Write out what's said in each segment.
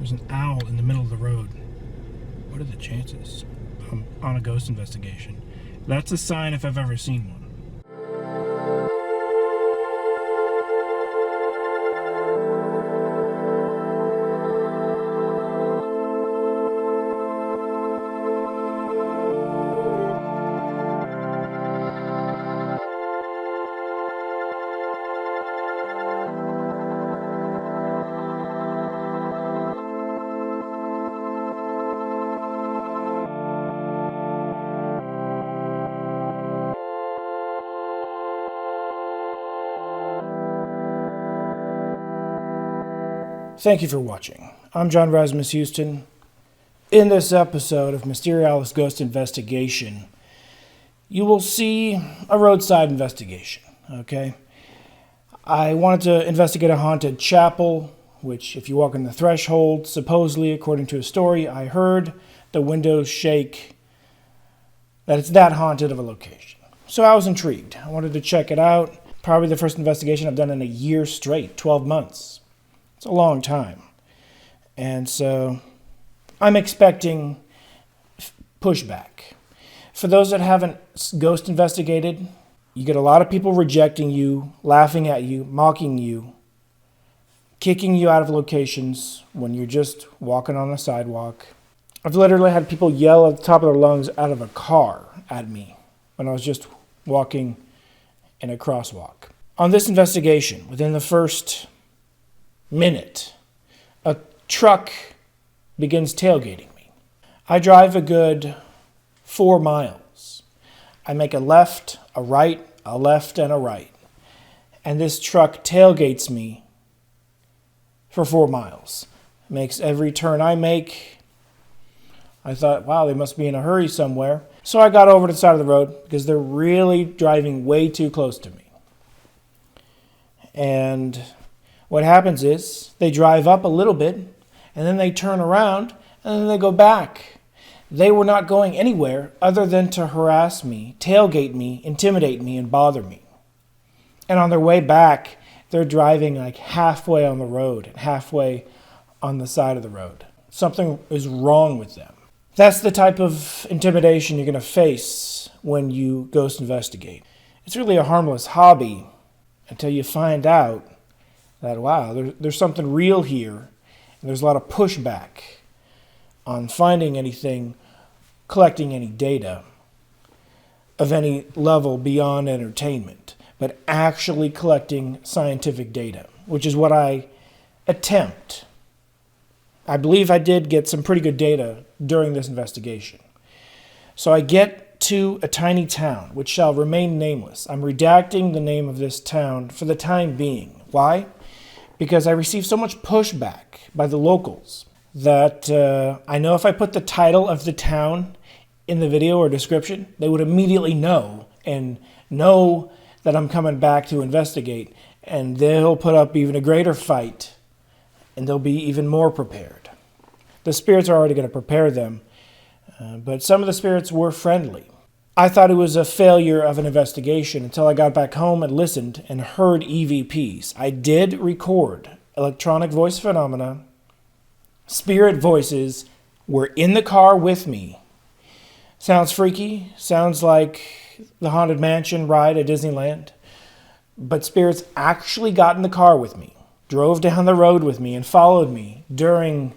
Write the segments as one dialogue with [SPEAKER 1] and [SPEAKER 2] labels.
[SPEAKER 1] There's an owl in the middle of the road. What are the chances? I'm on a ghost investigation. That's a sign if I've ever seen one. Thank you for watching. I'm John Razimus Hughston. In this episode of Mysterialis Ghost Investigation, you will see a roadside investigation, okay? I wanted to investigate a haunted chapel, which if you walk in the threshold, supposedly, according to a story I heard, the windows shake, that it's that haunted of a location. So I was intrigued. I wanted to check it out. Probably the first investigation I've done in a year straight, 12 months. It's a long time. And so I'm expecting pushback. For those that haven't ghost investigated, you get a lot of people rejecting you, laughing at you, mocking you, kicking you out of locations when you're just walking on a sidewalk. I've literally had people yell at the top of their lungs out of a car at me when I was just walking in a crosswalk. On this investigation, within the first minute, a truck begins tailgating me. I drive a good 4 miles. I make a left, a right, a left, and a right. And this truck tailgates me for 4 miles. Makes every turn I make. I thought, wow, they must be in a hurry somewhere. So I got over to the side of the road because they're really driving way too close to me. And what happens is they drive up a little bit, and then they turn around, and then they go back. They were not going anywhere other than to harass me, tailgate me, intimidate me, and bother me. And on their way back, they're driving like halfway on the road and halfway on the side of the road. Something is wrong with them. That's the type of intimidation you're going to face when you ghost investigate. It's really a harmless hobby until you find out that, wow, there's something real here, and there's a lot of pushback on finding anything, collecting any data of any level beyond entertainment, but actually collecting scientific data, which is what I attempt. I believe I did get some pretty good data during this investigation. So I get to a tiny town, which shall remain nameless. I'm redacting the name of this town for the time being. Why? Because I received so much pushback by the locals that I know if I put the title of the town in the video or description, they would immediately know and know that I'm coming back to investigate, and they'll put up even a greater fight, and they'll be even more prepared. The spirits are already going to prepare them, but some of the spirits were friendly. I thought it was a failure of an investigation until I got back home and listened and heard EVPs. I did record electronic voice phenomena. Spirit voices were in the car with me. Sounds freaky. Sounds like the Haunted Mansion ride at Disneyland. But spirits actually got in the car with me, drove down the road with me, and followed me during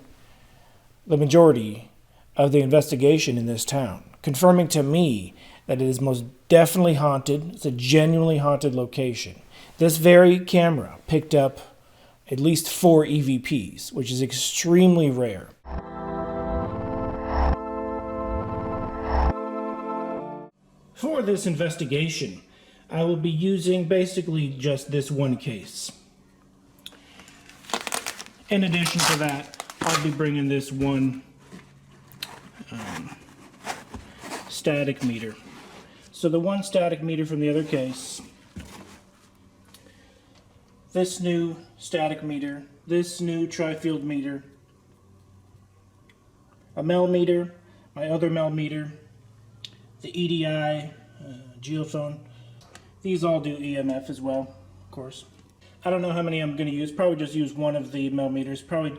[SPEAKER 1] the majority of the investigation in this town, confirming to me that it is most definitely haunted. It's a genuinely haunted location. This very camera picked up at least 4 EVPs, which is extremely rare. For this investigation, I will be using basically just this one case. In addition to that, I'll be bringing this one static meter. So the one static meter from the other case, this new static meter, this new tri-field meter, a Mel meter, my other Mel meter, the EDI geophone. These all do EMF as well, of course. I don't know how many I'm going to use. Probably just use one of the Mel meters. Probably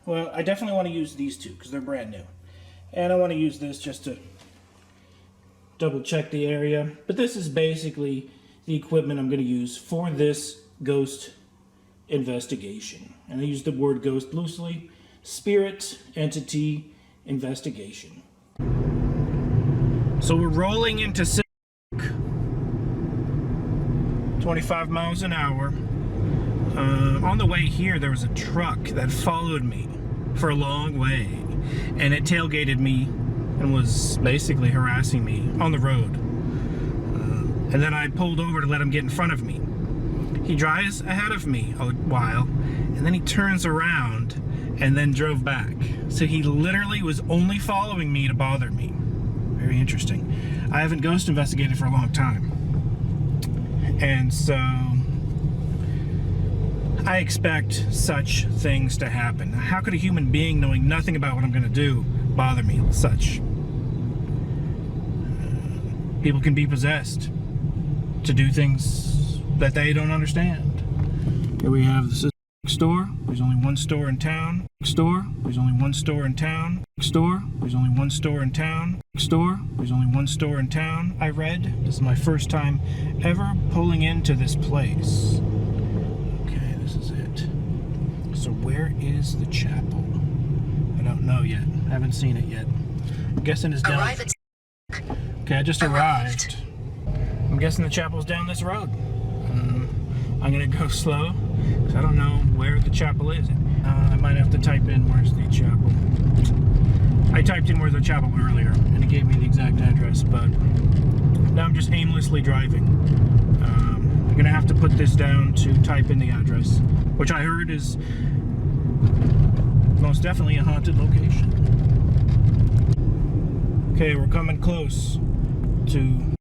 [SPEAKER 1] Well, I definitely want to use these two because they're brand new. And I want to use this just to double check the area. But this is basically the equipment I'm going to use for this ghost investigation. And I use the word ghost loosely. Spirit, entity, investigation. So we're rolling into 25 miles an hour. On the way here, there was a truck that followed me for a long way, and it tailgated me and was basically harassing me on the road. And then I pulled over to let him get in front of me. He drives ahead of me a while, and then he turns around and then drove back. So he literally was only following me to bother me. Very interesting. I haven't ghost investigated for a long time. And so I expect such things to happen. How could a human being, knowing nothing about what I'm going to do, bother me such? People can be possessed to do things that they don't understand. Here we have the store. There's only one store in town. Store. There's only one store in town. Store. There's only one store in town. Store. There's only one store in town. I read. This is my first time ever pulling into this place. Okay, this is it. So where is the chapel? I don't know yet. I haven't seen it yet. I'm guessing it's down. Okay, I just arrived. I'm guessing the chapel's down this road. I'm gonna go slow because I don't know where the chapel is. I might have to type in where's the chapel. I typed in where's the chapel earlier and it gave me the exact address, but now I'm just aimlessly driving. I'm gonna have to put this down to type in the address, which I heard is most definitely a haunted location. Okay, we're coming close to.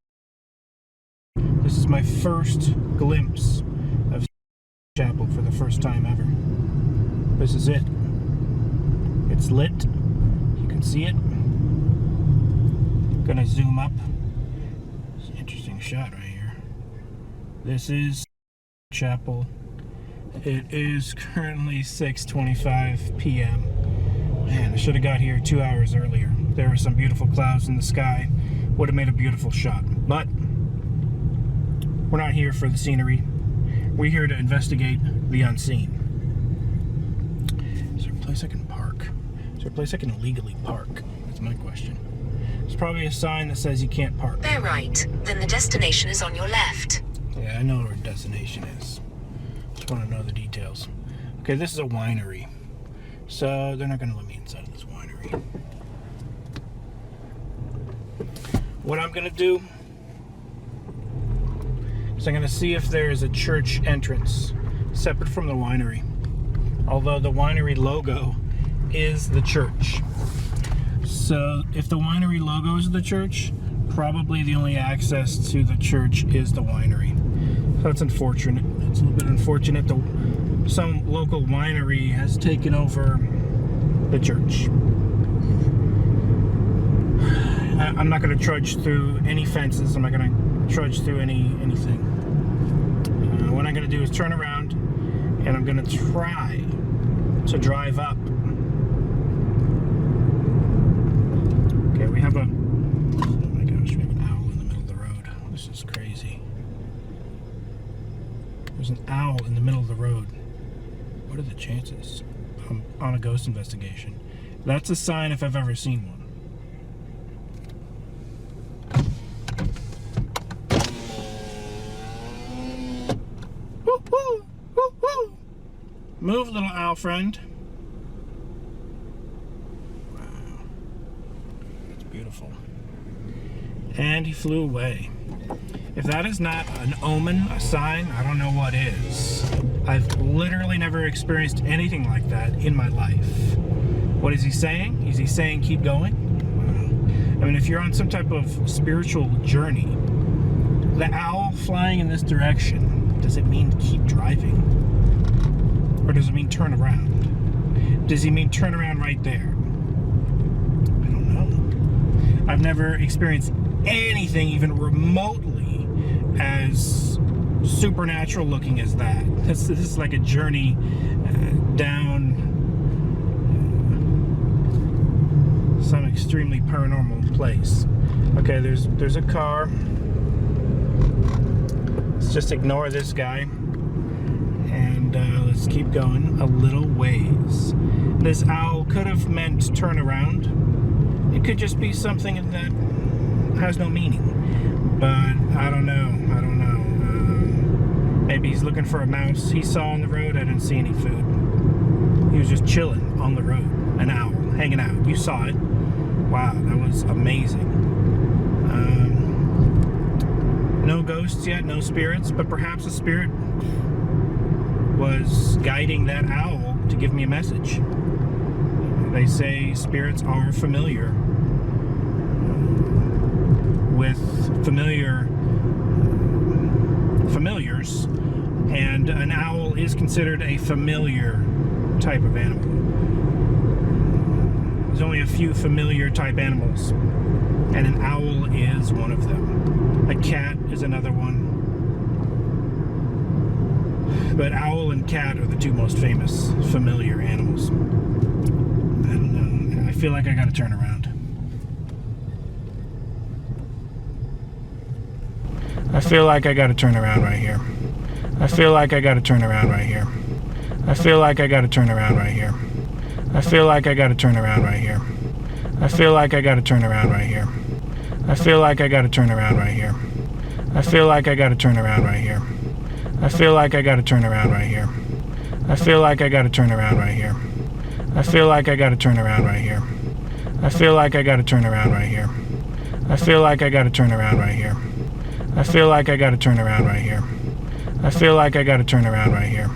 [SPEAKER 1] This is my first glimpse of chapel for the first time ever. This is it. It's lit. You can see it. Gonna zoom up. It's an interesting shot right here. This is chapel. It is currently 6:25 p.m. Man, I should have got here 2 hours earlier. There were some beautiful clouds in the sky. Would have made a beautiful shot. But we're not here for the scenery. We're here to investigate the unseen. Is there a place I can park? Is there a place I can legally park? That's my question. There's probably a sign that says you can't park.
[SPEAKER 2] Bear right, then the destination is on your left.
[SPEAKER 1] Yeah, I know where the destination is. Just want to know the details. Okay, this is a winery. So they're not going to let me inside of this winery. What I'm going to do is I'm going to see if there is a church entrance separate from the winery. Although the winery logo is the church. So if the winery logo is the church, probably the only access to the church is the winery. So that's unfortunate. It's a little bit unfortunate that some local winery has taken over the church. I'm not going to trudge through any fences. I'm not going to trudge through anything. What I'm going to do is turn around and I'm going to try to drive up. Okay, we have a... Oh my gosh, we have an owl in the middle of the road. This is crazy. There's an owl in the middle of the road. What are the chances? I'm on a ghost investigation. That's a sign if I've ever seen one. Woo, woo, woo, woo. Move, little owl friend. Wow. That's beautiful. And he flew away. If that is not an omen, a sign, I don't know what is. I've literally never experienced anything like that in my life. What is he saying? Is he saying keep going? I mean, if you're on some type of spiritual journey, the owl flying in this direction, does it mean keep driving? Or does it mean turn around? Does he mean turn around right there? I don't know. I've never experienced anything even remotely as supernatural looking as that. This is like a journey down extremely paranormal place. Okay, there's a car. Let's just ignore this guy. And let's keep going a little ways. This owl could have meant turn around. It could just be something that has no meaning. But I don't know. Maybe he's looking for a mouse he saw on the road. I didn't see any food. He was just chilling on the road. An owl, hanging out. You saw it. Wow, that was amazing. No ghosts yet, no spirits, but perhaps a spirit was guiding that owl to give me a message. They say spirits are familiar with familiars, and an owl is considered a familiar type of animal. There's only a few familiar type animals, and an owl is one of them. A cat is another one. But owl and cat are the two most famous familiar animals. I don't know. I feel like I gotta turn around. I feel like I gotta turn around right here. I feel like I gotta turn around right here. I feel like I gotta turn around right here. I feel like I gotta turn around right here. I feel like I gotta turn around right here. I feel like I gotta turn around right here. I feel like I gotta turn around right here. I feel like I gotta turn around right here. I feel like I gotta turn around right here. I feel like I gotta turn around right here. I feel like I gotta turn around right here. I feel like I gotta turn around right here. I feel like I gotta turn around right here. I feel like I gotta turn around right here.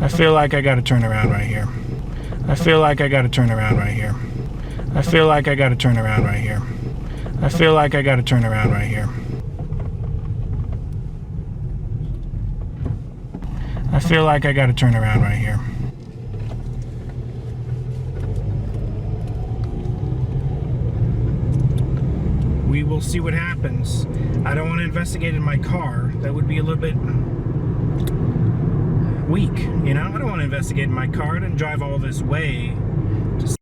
[SPEAKER 1] I feel like I gotta turn around right here. I feel like I gotta turn around right here. I feel like I gotta turn around right here. I feel like I gotta turn around right here. I feel like I gotta turn around right here. We will see what happens. I don't want to investigate in my car. That would be a little bit weak, you know? I don't want to investigate in my car. I didn't drive all this way to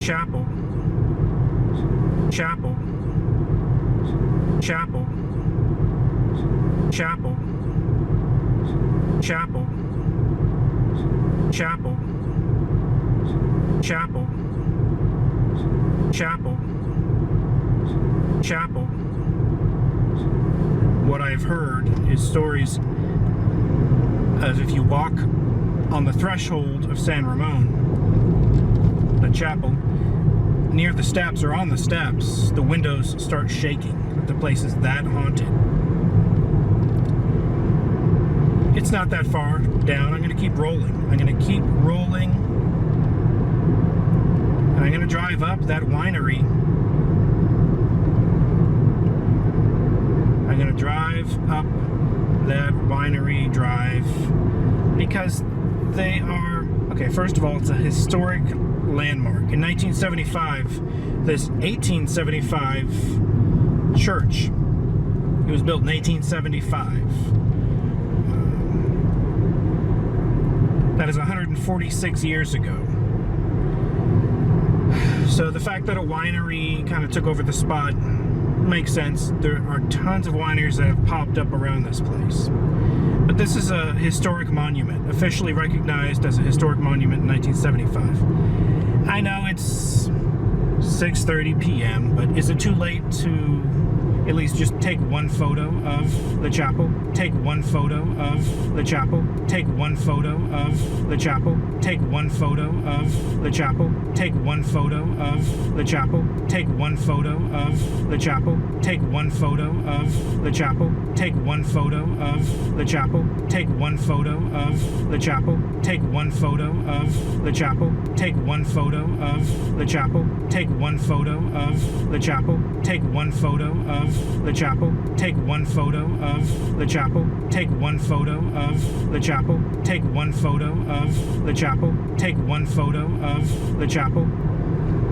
[SPEAKER 1] Chapel. Chapel. Chapel. Chapel. Chapel. Chapel. Chapel. Chapel. Chapel. What I've heard is stories of if you walk on the threshold of San Ramon, the chapel, near the steps or on the steps, the windows start shaking. The place is that haunted. It's not that far down. I'm going to keep rolling. I'm going to keep rolling. And I'm going to drive up that winery. I'm going to drive up that winery drive because they are... Okay, first of all, it's a historic landmark. In 1975, this 1875 church, it was built in 1875. That is 146 years ago. So the fact that a winery kind of took over the spot makes sense. There are tons of wineries that have popped up around this place. But this is a historic monument, officially recognized as a historic monument in 1975. I know it's 6:30 p.m., but is it too late to at least just take one photo of the chapel? Take one photo of the chapel? Take one photo of the chapel? Take one photo of the chapel? Take one photo of the chapel? Take one photo of the chapel? Take one photo of the chapel? Take one photo of the chapel? Take one photo of the chapel? Take one photo of the chapel? Take one photo of the chapel? Take one photo of the chapel? Take one photo of the chapel? Take one photo of the chapel? Take one photo of the chapel? Take one photo of the chapel? Take one photo of the chapel?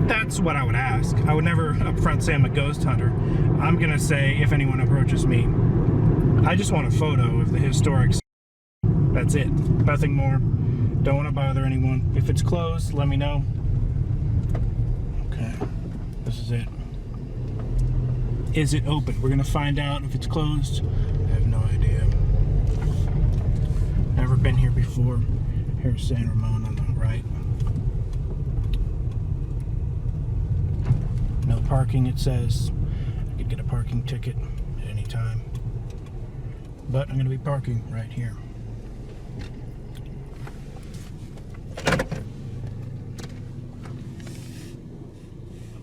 [SPEAKER 1] That's what I would ask. I would never upfront say I'm a ghost hunter. I'm gonna say, if anyone approaches me, I just want a photo of the historic. That's it. Nothing more. Don't want to bother anyone. If it's closed, let me know. Okay, this is it. Is it open? We're gonna find out if it's closed. I have no idea. Never been here before. Here's San Ramon on the right. No parking, it says. I could get a parking ticket at any time. But I'm going to be parking right here.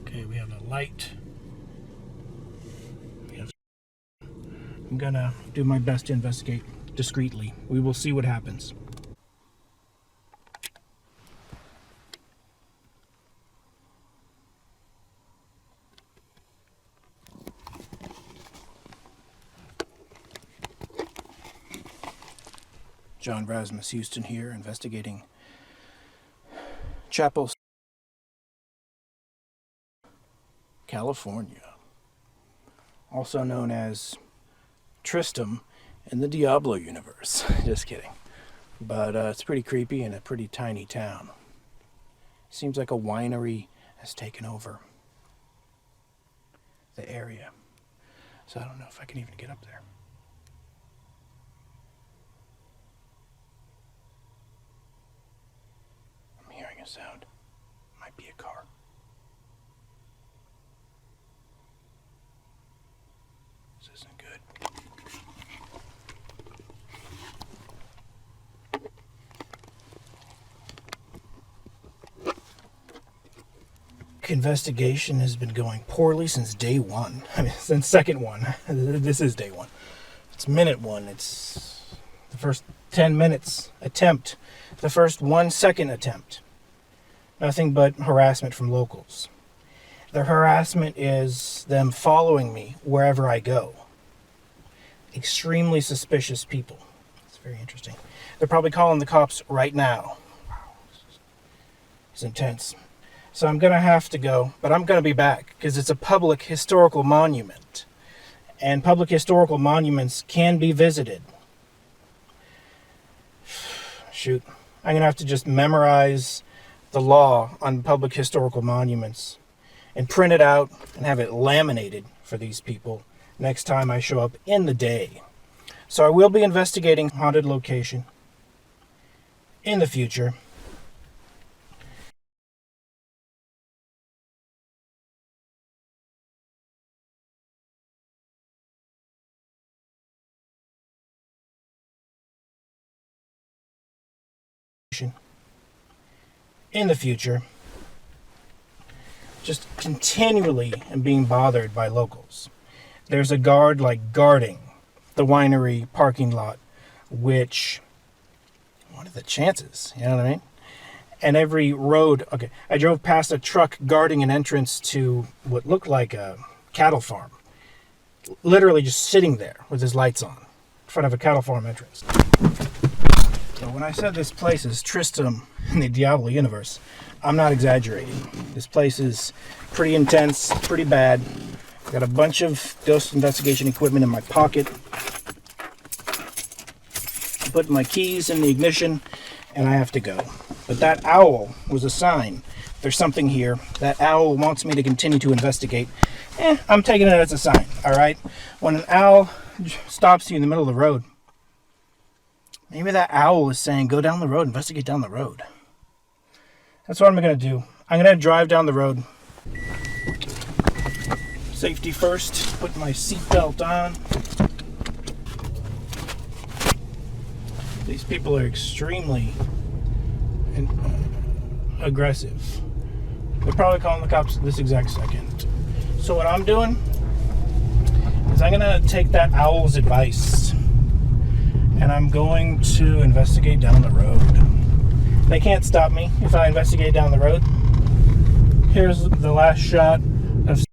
[SPEAKER 1] Okay, we have a light. I'm going to do my best to investigate discreetly. We will see what happens. John Razimus, Hughston here, investigating Chapel, California. Also known as Tristram in the Diablo universe. Just kidding. But it's pretty creepy and a pretty tiny town. Seems like a winery has taken over the area. So I don't know if I can even get up there. Hearing a sound. Might be a car. This isn't good. Investigation has been going poorly since day one. I mean, since second one. This is day one. It's minute one. It's the first 10 minutes attempt. The first 1 second attempt. Nothing but harassment from locals. Their harassment is them following me wherever I go. Extremely suspicious people. It's very interesting. They're probably calling the cops right now. Wow. It's intense. So I'm going to have to go, but I'm going to be back because it's a public historical monument. And public historical monuments can be visited. Shoot. I'm going to have to just memorize the law on public historical monuments and print it out and have it laminated for these people next time I show up in the day. So I will be investigating haunted location in the future. In the future, just continually am being bothered by locals. There's a guard guarding the winery parking lot, which, what are the chances? You know what I mean? And every road, okay, I drove past a truck guarding an entrance to what looked like a cattle farm. Literally just sitting there with his lights on in front of a cattle farm entrance. So when I said this place is Tristram in the Diablo universe, I'm not exaggerating. This place is pretty intense, pretty bad. Got a bunch of ghost investigation equipment in my pocket. I put my keys in the ignition, and I have to go. But that owl was a sign. There's something here. That owl wants me to continue to investigate. I'm taking it as a sign, all right? When an owl stops you in the middle of the road, maybe that owl is saying, go down the road, investigate down the road. That's what I'm going to do. I'm going to drive down the road. Safety first. Put my seatbelt on. These people are extremely aggressive. They're probably calling the cops this exact second. So what I'm doing is I'm going to take that owl's advice. And I'm going to investigate down the road. They can't stop me if I investigate down the road. Here's the last shot of...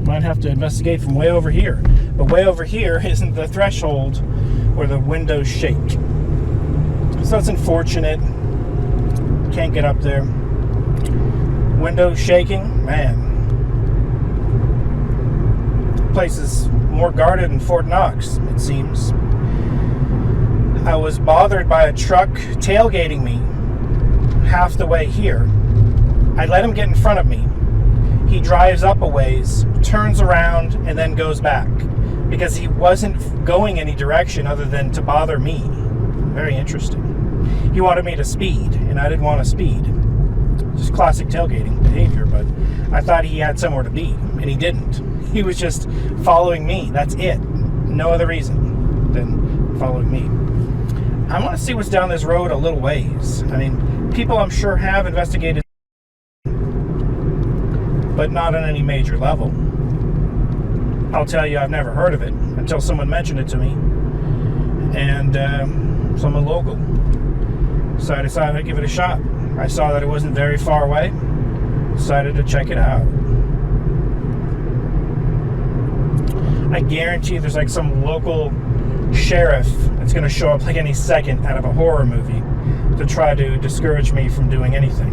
[SPEAKER 1] Might have to investigate from way over here. But way over here isn't the threshold where the windows shake. So that's unfortunate. Can't get up there. Windows shaking, man. Place is more guarded than Fort Knox, it seems. I was bothered by a truck tailgating me half the way here. I let him get in front of me. He drives up a ways, turns around, and then goes back because he wasn't going any direction other than to bother me. Very interesting. He wanted me to speed, and I didn't want to speed. Just classic tailgating behavior, but I thought he had somewhere to be, and he didn't. He was just following me. That's it. No other reason than following me. I want to see what's down this road a little ways. I mean, people I'm sure have investigated, but not on any major level. I'll tell you, I've never heard of it until someone mentioned it to me, and someone local. So I decided to give it a shot. I saw that it wasn't very far away, decided to check it out. I guarantee there's like some local sheriff that's going to show up like any second out of a horror movie to try to discourage me from doing anything.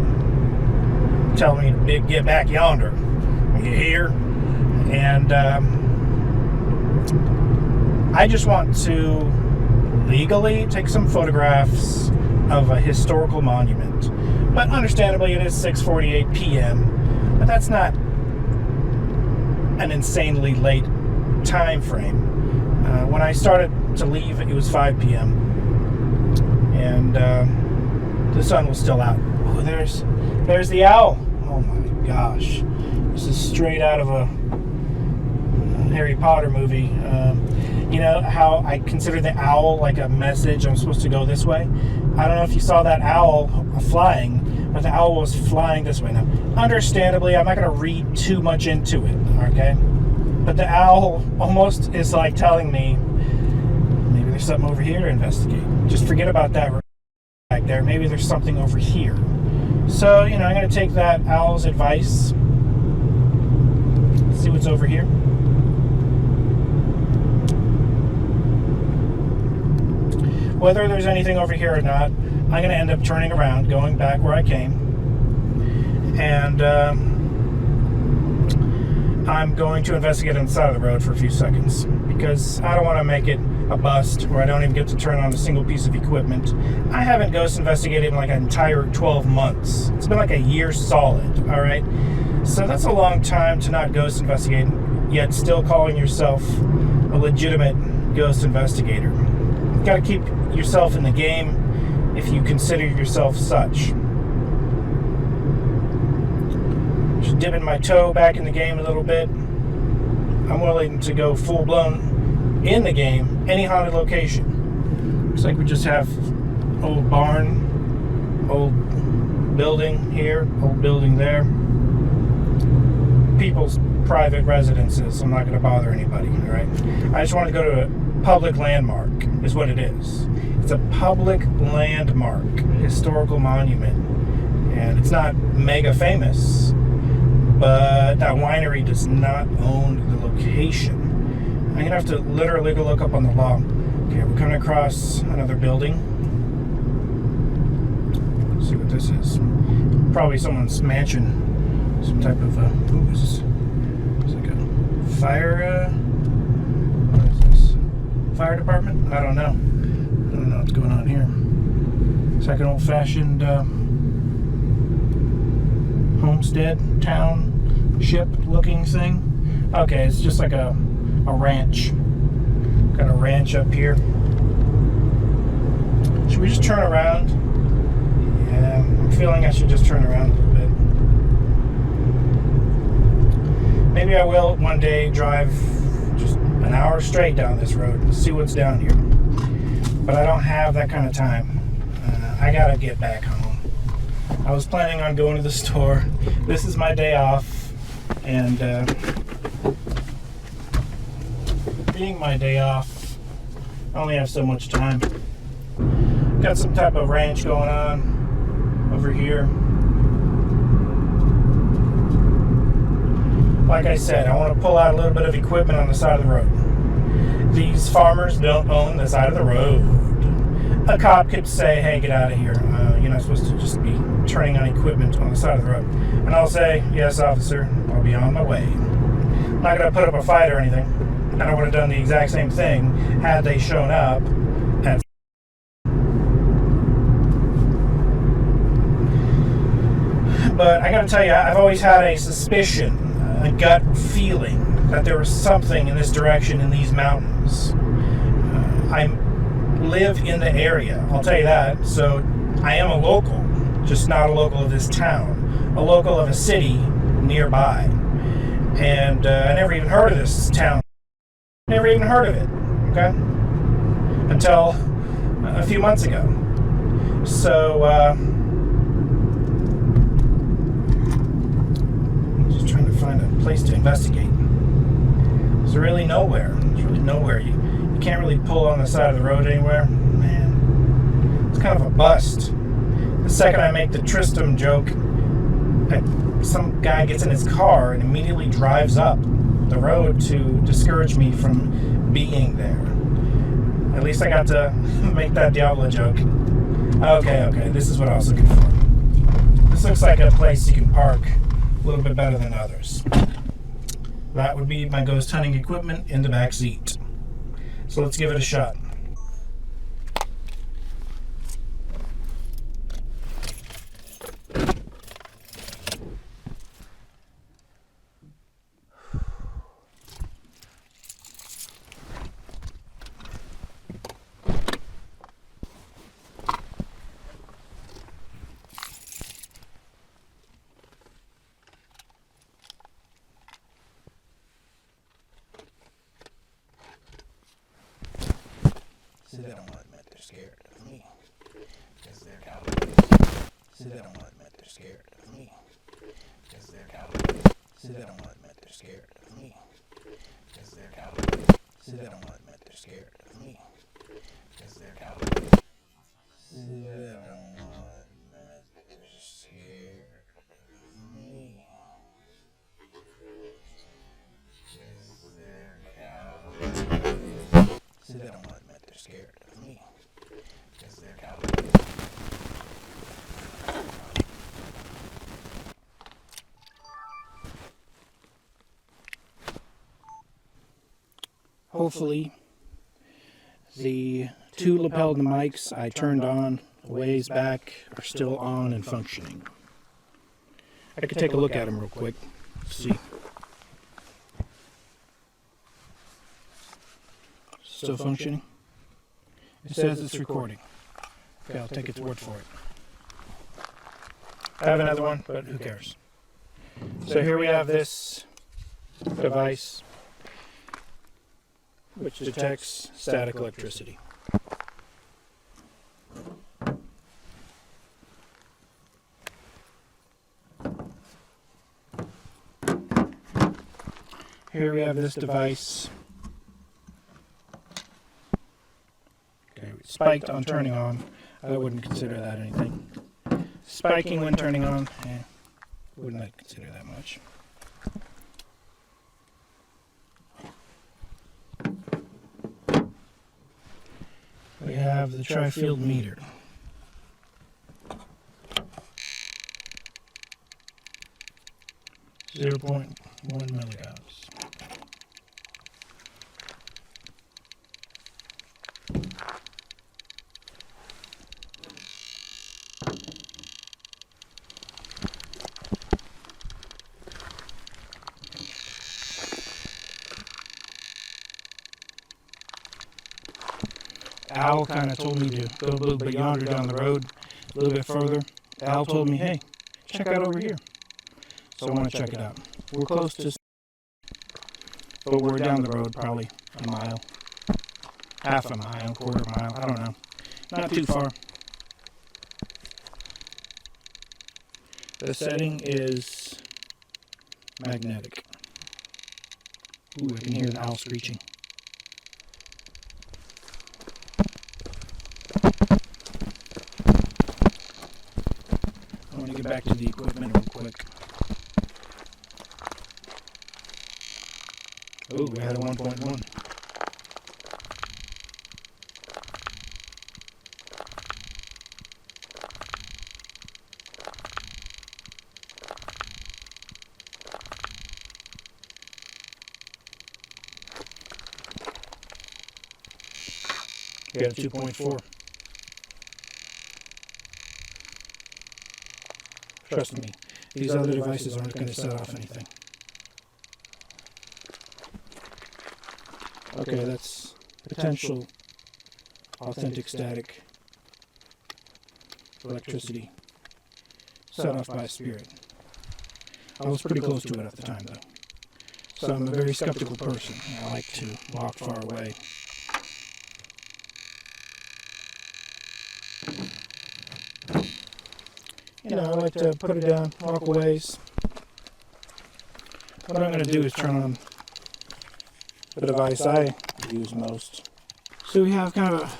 [SPEAKER 1] Tell me to get back yonder. You hear? And I just want to legally take some photographs of a historical monument. But understandably, it is 6:48 p.m. But that's not an insanely late time frame. When I started to leave, it was 5 p.m. And the sun was still out. Oh, there's the owl. Oh my gosh. This is straight out of a Harry Potter movie. You know how I consider the owl like a message? I'm supposed to go this way. I don't know if you saw that owl flying, but the owl was flying this way. Now, understandably, I'm not going to read too much into it, okay? But the owl almost is like telling me, maybe there's something over here to investigate. Just forget about that back there. Maybe there's something over here. So, you know, I'm going to take that owl's advice. See what's over here. Whether there's anything over here or not, I'm going to end up turning around, going back where I came. And I'm going to investigate on the side of the road for a few seconds because I don't want to make it a bust where I don't even get to turn on a single piece of equipment. I haven't ghost investigated in like an entire 12 months. It's been like a year solid, all right? So that's a long time to not ghost investigate, yet still calling yourself a legitimate ghost investigator. You've got to keep yourself in the game if you consider yourself such. Just dipping my toe back in the game a little bit. I'm willing to go full-blown in the game, any haunted location. Looks like we just have old barn, old building here, old building there. People's private residences. I'm not going to bother anybody, all right? I just want to go to a public landmark, is what it is. It's a public landmark, historical monument. And it's not mega famous, but that winery does not own the location. I'm going to have to literally go look up on the law. Okay, we're coming across another building. Let's see what this is. Probably someone's mansion. Some type of, ooh, is this? It's like a fire, what is this? Fire department? I don't know. I don't know what's going on here. It's like an old-fashioned homestead, township looking thing. Okay, it's just like a ranch. Got a ranch up here. Should we just turn around? Yeah, I'm feeling I should just turn around a little bit. Maybe I will one day drive just an hour straight down this road and see what's down here. But I don't have that kind of time. I gotta get back home. I was planning on going to the store. This is my day off. And being my day off, I only have so much time. Got some type of ranch going on over here. Like I said, I want to pull out a little bit of equipment on the side of the road. These farmers don't own the side of the road. A cop could say, hey, get out of here. You're not supposed to just be turning on equipment on the side of the road. And I'll say, yes, officer, I'll be on my way. I'm not going to put up a fight or anything. And I would have done the exact same thing had they shown up at But I gotta tell you, I've always had a suspicion, a gut feeling that there was something in this direction in these mountains. I live in the area, I'll tell you that, so I am a local, just not a local of this town, a local of a city nearby. And I never even heard of this town. Never even heard of it, okay? Until a few months ago. So, I'm just trying to find a place to investigate. There's really nowhere. There's really nowhere. You can't really pull on the side of the road anywhere. Man, it's kind of a bust. The second I make the Tristram joke, some guy gets in his car and immediately drives up the road to discourage me from being there. At least I got to make that Diablo joke. Okay, this is what I was looking for. This looks like a place you can park a little bit better than others. That would be my ghost hunting equipment in the back seat. So let's give it a shot. See, they don't want to admit they're scared of me, because they're cowards. See, they don't want to admit they're scared of me, because they're cowards. See, they don't want to admit they're scared of me, because they're cowards. See, they don't want to admit they're scared of me, because they're cowards. See, they don't want to admit they're scared of me, because they're cowards. See, they don't want to admit they're scared of me, because they're cowards. Hopefully, the two lapelled mics I turned on a ways back are still on and functioning. I could take a look at them real quick. See. Still functioning? It says it's recording. Okay, I'll take its word for it. I have another one, but who cares? So here we have this device which detects static electricity. Here we have this device. Okay, spiked on turning on. I wouldn't consider that anything. Spiking when turning on, wouldn't consider that much. We have the tri-field meter. .1 milligauss. Al kind of told me to go a little bit yonder down the road, a little bit further. Al told me, hey, check out over here. So I want to check it out. We're close to, but we're down the road probably a mile, half a mile, quarter mile, I don't know. Not too far. The setting is magnetic. Ooh, I can hear the owl screeching. I want to get back to the equipment real quick. Oh, we had a 1.1. We got a 2.4. Trust me, these other devices aren't going to set off anything. Okay, that's potential authentic static electricity set off by a spirit. I was pretty close to it at the time, though. So I'm a very skeptical person. I like to walk far away. You know, I like to put it down, walk a ways. What I'm going to do is turn on the device I use most. So we have kind of a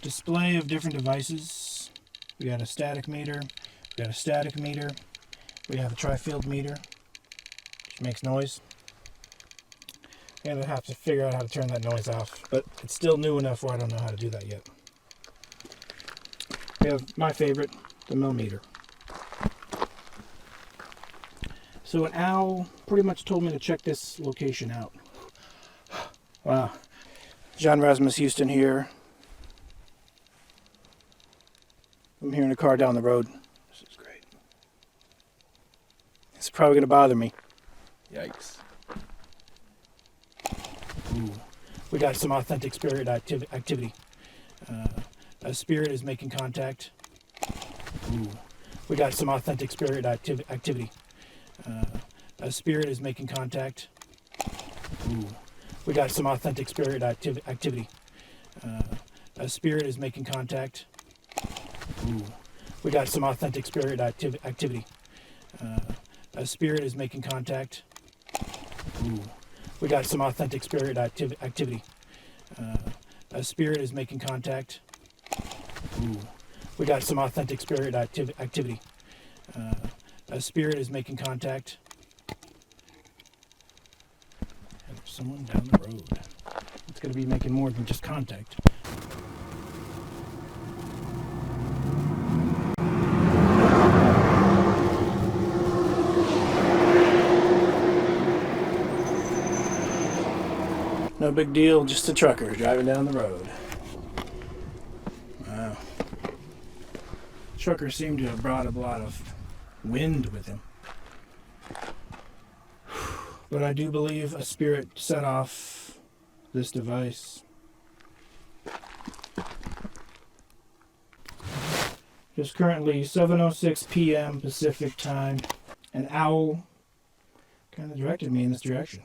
[SPEAKER 1] display of different devices. We got a static meter, we got a static meter, we have a tri-field meter, which makes noise. I'm going to have to figure out how to turn that noise off, but it's still new enough where I don't know how to do that yet. We have my favorite, the millimeter. So an owl pretty much told me to check this location out. Wow. John Razimus, Hughston here. I'm hearing a car down the road. This is great. It's probably going to bother me. Yikes. Ooh. We got some authentic spirit activity. A spirit is making contact. Ooh. We got some authentic spirit activity. A spirit is making contact. Ooh. We got some authentic spirit activity. A spirit is making contact. Ooh. We got some authentic spirit activity. A spirit is making contact. Ooh. We got some authentic spirit activity. A spirit is making contact. Ooh. We got some authentic spirit activity. A spirit is making contact. And there's someone down the road. It's going to be making more than just contact. No big deal, just a trucker driving down the road. Wow. Trucker seemed to have brought a lot of wind with him. But I do believe a spirit set off this device. It's currently 7:06 p.m. Pacific time. An owl kind of directed me in this direction.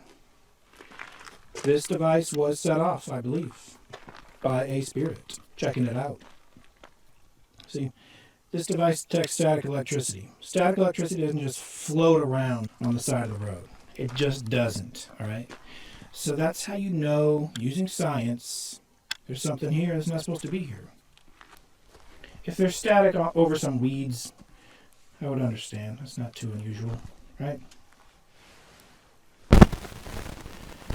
[SPEAKER 1] This device was set off, I believe, by a spirit checking it out. See, this device detects static electricity. Static electricity doesn't just float around on the side of the road. It just doesn't, all right? So that's how you know, using science, there's something here that's not supposed to be here. If there's static over some weeds, I would understand. That's not too unusual, right?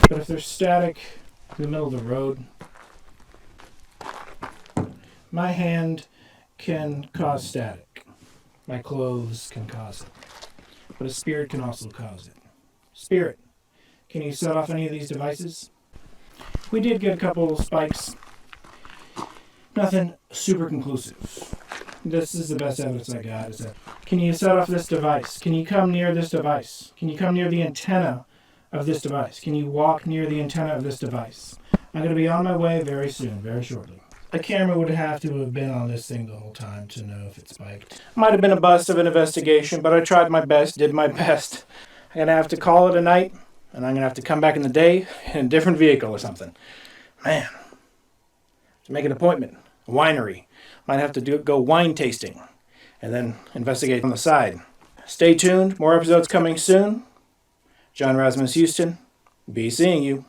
[SPEAKER 1] But if there's static in the middle of the road, my hand can cause static. My clothes can cause it. But a spirit can also cause it. Spirit, can you set off any of these devices? We did get a couple spikes. Nothing super conclusive. This is the best evidence I got. Is that, can you set off this device? Can you come near this device? Can you come near the antenna of this device? Can you walk near the antenna of this device? I'm going to be on my way very soon, very shortly. A camera would have to have been on this thing the whole time to know if it spiked. Might have been a bust of an investigation, but I tried my best, did my best. I'm going to have to call it a night, and I'm going to have to come back in the day in a different vehicle or something. Man, to make an appointment, a winery. Might have to go wine tasting, and then investigate on the side. Stay tuned, more episodes coming soon. John Razimus, Hughston. Be seeing you.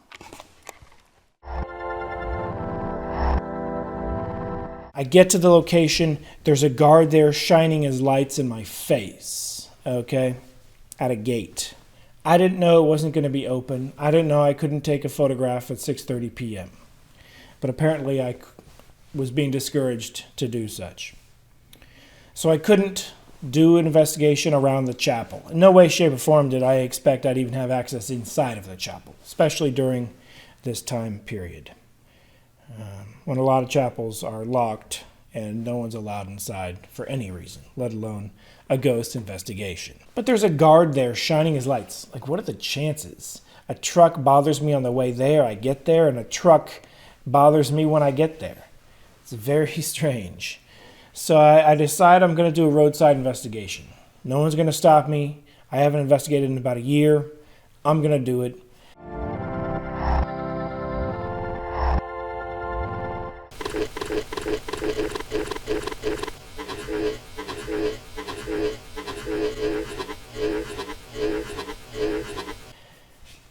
[SPEAKER 1] I get to the location. There's a guard there shining his lights in my face. Okay? At a gate. I didn't know it wasn't going to be open. I didn't know I couldn't take a photograph at 6:30 p.m. But apparently I was being discouraged to do such. So I couldn't do an investigation around the chapel. In no way, shape, or form did I expect I'd even have access inside of the chapel, especially during this time period, when a lot of chapels are locked and no one's allowed inside for any reason, let alone a ghost investigation. But there's a guard there shining his lights. Like, what are the chances? A truck bothers me on the way there, I get there, and a truck bothers me when I get there. It's very strange. So I decide I'm going to do a roadside investigation. No one's going to stop me. I haven't investigated in about a year. I'm going to do it.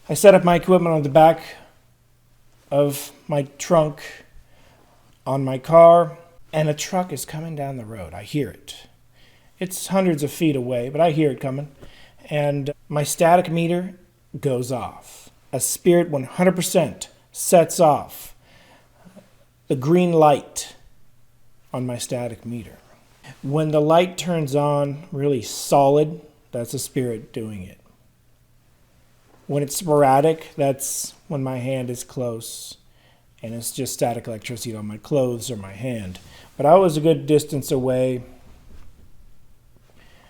[SPEAKER 1] I set up my equipment on the back of my trunk on my car, and a truck is coming down the road. I hear it. It's hundreds of feet away, but I hear it coming. And my static meter goes off. A spirit 100% sets off the green light on my static meter. When the light turns on really solid, that's a spirit doing it. When it's sporadic, that's when my hand is close and it's just static electricity on my clothes or my hand. But I was a good distance away.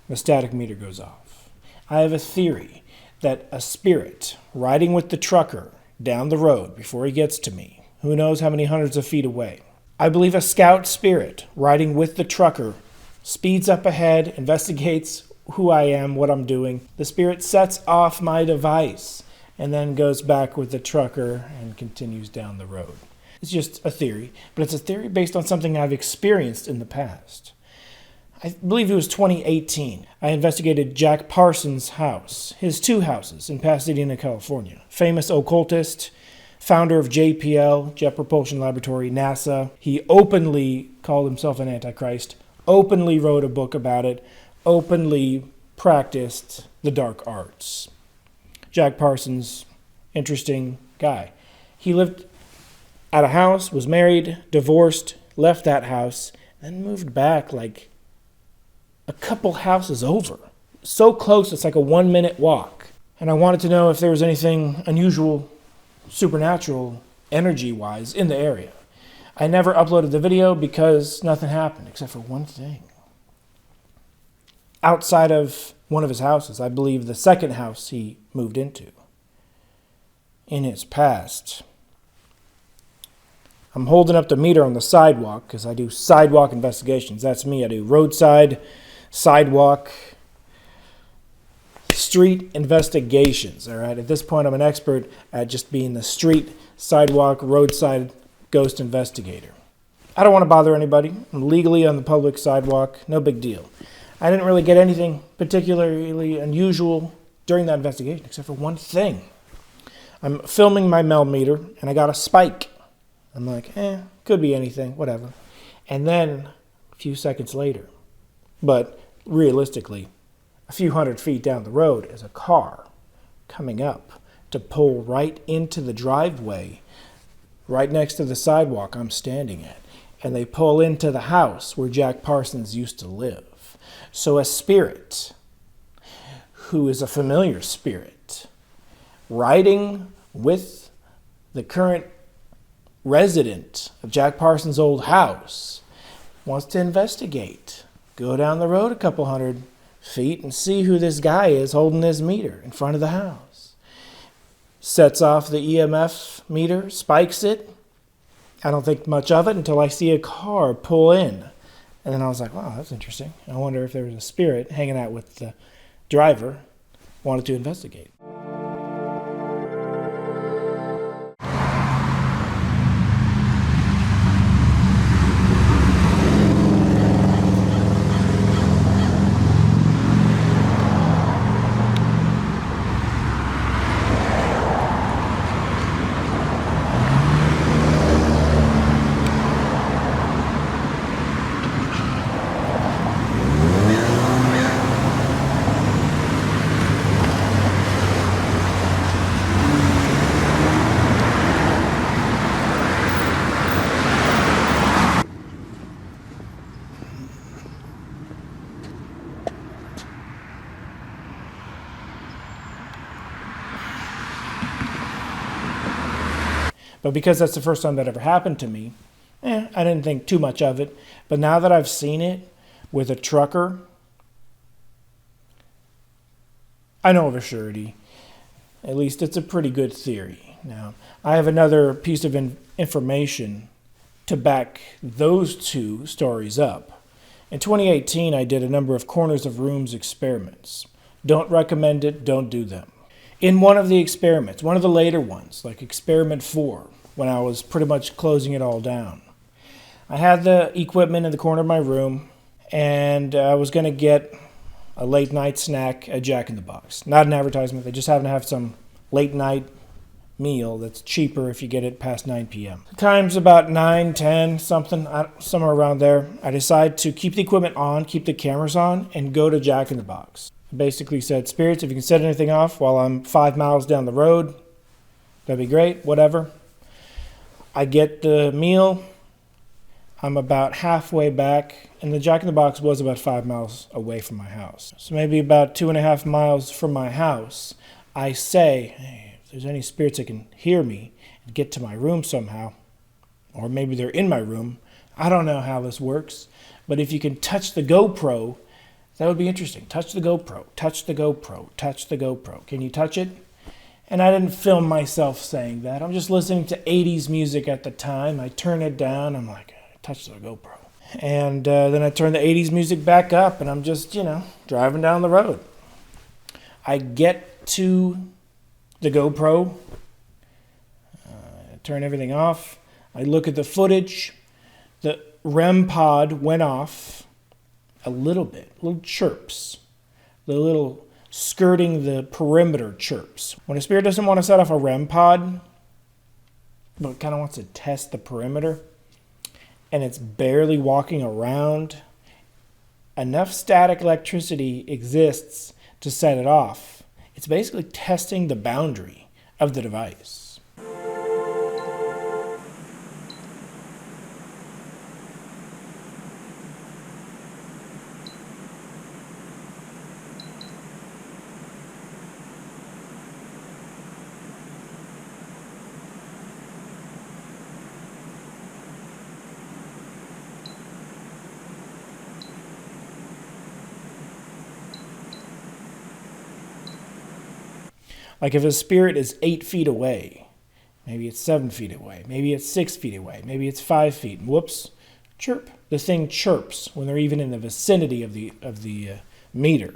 [SPEAKER 1] The static meter goes off. I have a theory that a spirit riding with the trucker down the road before he gets to me, who knows how many hundreds of feet away. I believe a scout spirit riding with the trucker speeds up ahead, investigates who I am, what I'm doing. The spirit sets off my device and then goes back with the trucker and continues down the road. It's just a theory, but it's a theory based on something I've experienced in the past. I believe it was 2018. I investigated Jack Parsons' house, his two houses in Pasadena, California. Famous occultist, founder of JPL, Jet Propulsion Laboratory, NASA. He openly called himself an antichrist, openly wrote a book about it, openly practiced the dark arts. Jack Parsons, interesting guy. He lived at a house, was married, divorced, left that house, then moved back like a couple houses over. So close, it's like a 1-minute walk. And I wanted to know if there was anything unusual, supernatural, energy-wise in the area. I never uploaded the video because nothing happened except for one thing. Outside of one of his houses, I believe the second house he moved into, in his past, I'm holding up the meter on the sidewalk because I do sidewalk investigations. That's me. I do roadside, sidewalk, street investigations. All right. At this point, I'm an expert at just being the street, sidewalk, roadside ghost investigator. I don't want to bother anybody. I'm legally on the public sidewalk. No big deal. I didn't really get anything particularly unusual during that investigation except for one thing. I'm filming my Mel meter and I got a spike. I'm like, could be anything, whatever. And then a few seconds later, but realistically, a few hundred feet down the road is a car coming up to pull right into the driveway right next to the sidewalk I'm standing at. And they pull into the house where Jack Parsons used to live. So a spirit, who is a familiar spirit, riding with the current resident of Jack Parsons' old house, wants to investigate. Go down the road a couple hundred feet and see who this guy is holding this meter in front of the house. Sets off the EMF meter, spikes it. I don't think much of it until I see a car pull in. And then I was like, wow, that's interesting. I wonder if there was a spirit hanging out with the driver, wanted to investigate. But because that's the first time that ever happened to me, I I didn't think too much of it. But now that I've seen it with a trucker, I know of a surety. At least it's a pretty good theory. Now, I have another piece of information to back those two stories up. In 2018, I did a number of corners of rooms experiments. Don't recommend it, don't do them. In one of the experiments, one of the later ones, like experiment 4, when I was pretty much closing it all down, I had the equipment in the corner of my room, and I was going to get a late night snack at Jack in the Box. Not an advertisement, they just happen to have some late night meal that's cheaper if you get it past 9 p.m. The time's about 9, 10, something, somewhere around there. I decide to keep the equipment on, keep the cameras on, and go to Jack in the Box. I basically said, spirits, if you can set anything off while I'm 5 miles down the road, that'd be great, whatever. I get the meal. I'm about halfway back, and the Jack in the Box was about 5 miles away from my house. So maybe about 2.5 miles from my house, I say, hey, if there's any spirits that can hear me and get to my room somehow, or maybe they're in my room, I don't know how this works, but if you can touch the GoPro, that would be interesting. Touch the GoPro, touch the GoPro, touch the GoPro. Can you touch it? And I didn't film myself saying that. I'm just listening to 80s music at the time. I turn it down. I'm like, touch the GoPro. And then I turn the 80s music back up, and I'm just, driving down the road. I get to the GoPro, turn everything off. I look at the footage. The REM pod went off a little bit, little chirps, the little skirting the perimeter chirps. When a spirit doesn't want to set off a REM pod, but kind of wants to test the perimeter, and it's barely walking around, enough static electricity exists to set it off. It's basically testing the boundary of the device. Like if a spirit is 8 feet away, maybe it's 7 feet away, maybe it's 6 feet away, maybe it's 5 feet. Whoops, chirp. The thing chirps when they're even in the vicinity of the meter.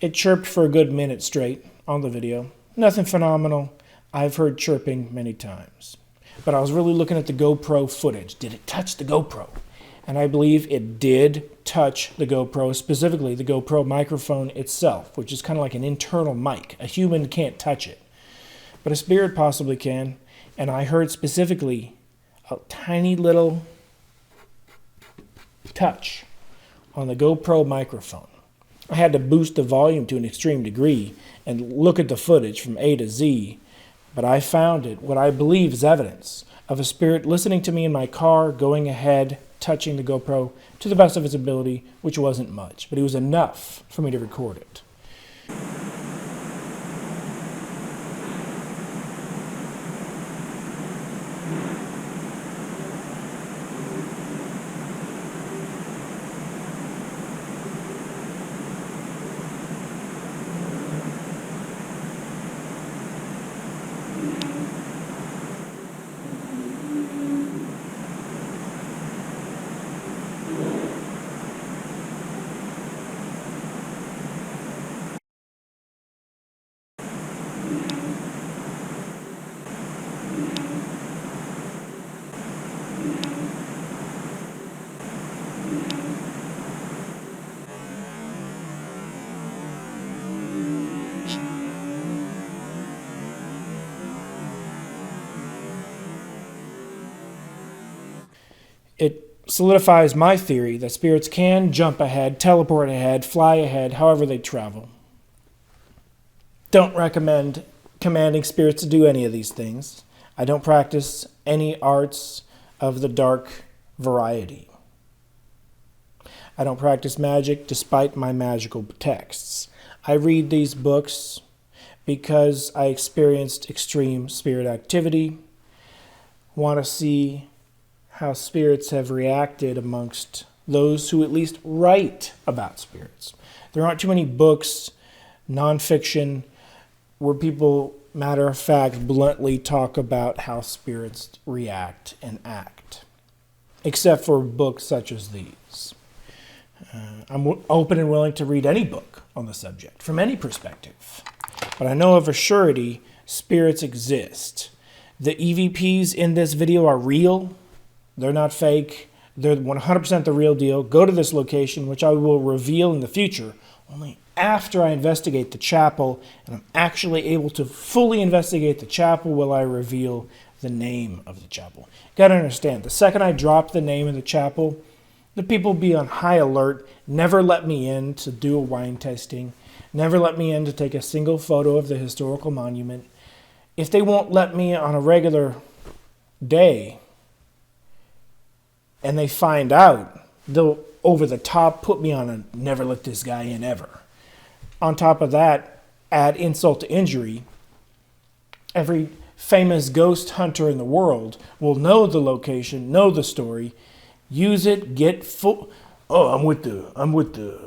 [SPEAKER 1] It chirped for a good minute straight on the video. Nothing phenomenal. I've heard chirping many times. But I was really looking at the GoPro footage. Did it touch the GoPro? And I believe it did touch the GoPro, specifically the GoPro microphone itself, which is kind of like an internal mic. A human can't touch it, but a spirit possibly can. And I heard specifically a tiny little touch on the GoPro microphone. I had to boost the volume to an extreme degree and look at the footage from A to Z, but I found it, what I believe is evidence of a spirit listening to me in my car, going ahead, touching the GoPro to the best of its ability, which wasn't much, but it was enough for me to record it. It solidifies my theory that spirits can jump ahead, teleport ahead, fly ahead, however they travel. Don't recommend commanding spirits to do any of these things. I don't practice any arts of the dark variety. I don't practice magic despite my magical texts. I read these books because I experienced extreme spirit activity, want to see how spirits have reacted amongst those who at least write about spirits. There aren't too many books, nonfiction, where people, matter of fact, bluntly talk about how spirits react and act, except for books such as these. I'm open and willing to read any book on the subject, from any perspective. But I know of a surety spirits exist. The EVPs in this video are real. They're not fake. They're 100% the real deal. Go to this location, which I will reveal in the future, only after I investigate the chapel, and I'm actually able to fully investigate the chapel will I reveal the name of the chapel. You gotta understand, the second I drop the name of the chapel, the people will be on high alert, never let me in to do a wine tasting, never let me in to take a single photo of the historical monument. If they won't let me on a regular day, and they find out, they'll over the top put me on a never let this guy in ever. On top of that, add insult to injury, every famous ghost hunter in the world will know the location, know the story, use it, get full. Oh, I'm with the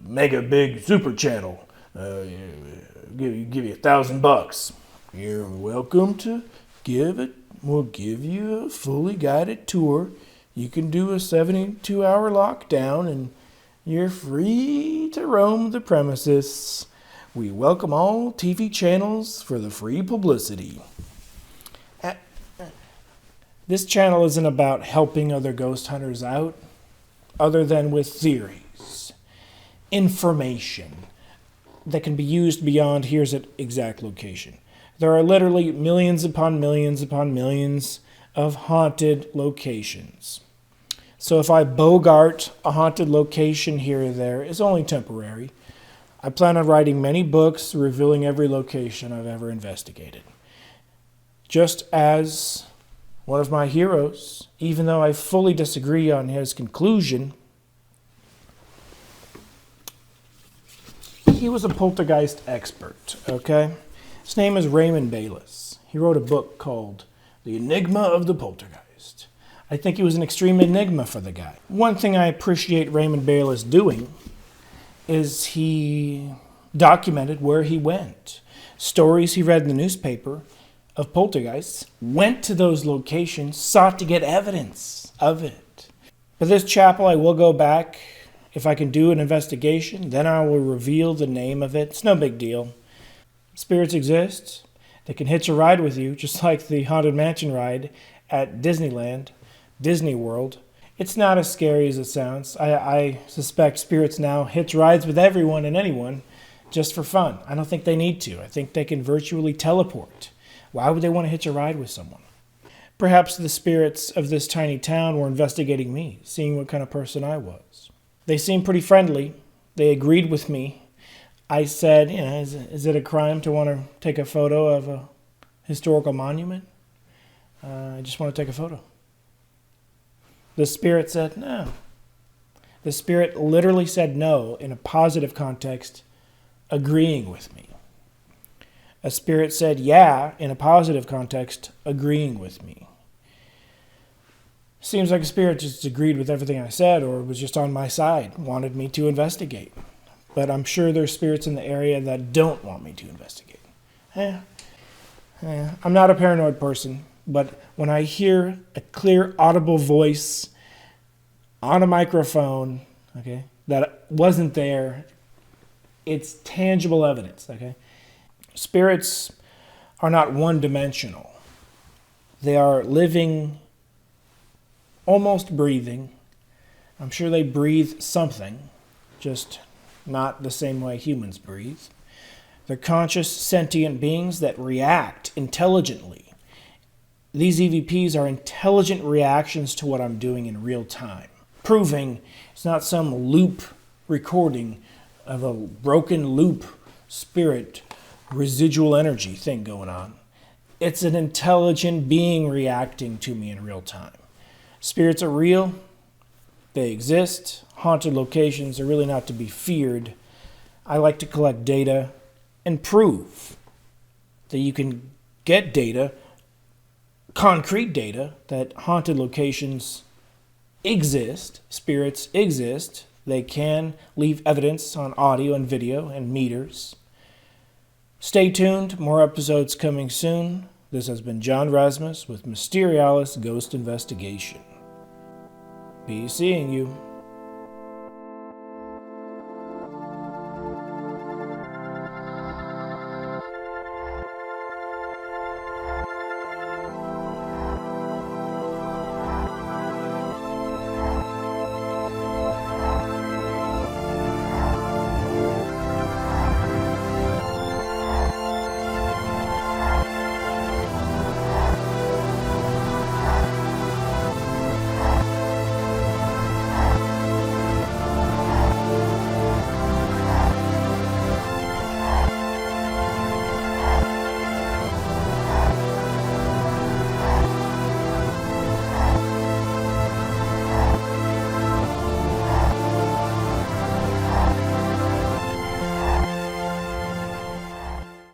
[SPEAKER 1] mega big super channel. Give you $1,000. You're welcome to give it. We'll give you a fully guided tour. You can do a 72-hour lockdown, and you're free to roam the premises. We welcome all TV channels for the free publicity. This channel isn't about helping other ghost hunters out, other than with theories, information that can be used beyond here's an exact location. There are literally millions upon millions upon millions of haunted locations. So if I bogart a haunted location here or there, it's only temporary. I plan on writing many books revealing every location I've ever investigated. Just as one of my heroes, even though I fully disagree on his conclusion, he was a poltergeist expert, okay? His name is Raymond Bayless. He wrote a book called The Enigma of the Poltergeist. I think he was an extreme enigma for the guy. One thing I appreciate Raymond Bayless doing is he documented where he went. Stories he read in the newspaper of poltergeists, went to those locations, sought to get evidence of it. But this chapel, I will go back. If I can do an investigation, then I will reveal the name of it. It's no big deal. Spirits exist. They can hitch a ride with you, just like the Haunted Mansion ride at Disneyland, Disney World. It's not as scary as it sounds. I suspect spirits now hitch rides with everyone and anyone just for fun. I don't think they need to. I think they can virtually teleport. Why would they want to hitch a ride with someone? Perhaps the spirits of this tiny town were investigating me, seeing what kind of person I was. They seemed pretty friendly. They agreed with me. I said, is it a crime to want to take a photo of a historical monument? I just want to take a photo. The spirit said no. The spirit literally said no in a positive context, agreeing with me. A spirit said yeah in a positive context, agreeing with me. Seems like a spirit just agreed with everything I said or was just on my side, wanted me to investigate. But I'm sure there's spirits in the area that don't want me to investigate. I'm not a paranoid person, but when I hear a clear, audible voice on a microphone, okay, that wasn't there, it's tangible evidence, okay? Spirits are not one-dimensional. They are living, almost breathing. I'm sure they breathe something, just not the same way humans breathe. They're conscious, sentient beings that react intelligently. These EVPs are intelligent reactions to what I'm doing in real time, proving it's not some loop recording of a broken loop spirit residual energy thing going on. It's an intelligent being reacting to me in real time. Spirits are real. They exist. Haunted locations are really not to be feared. I like to collect data and prove that you can get data concrete data that haunted locations exist, spirits exist. They can leave evidence on audio and video and meters. Stay tuned, more episodes coming soon. This has been John Razimus with Mysterialis Ghost Investigation. Be seeing you.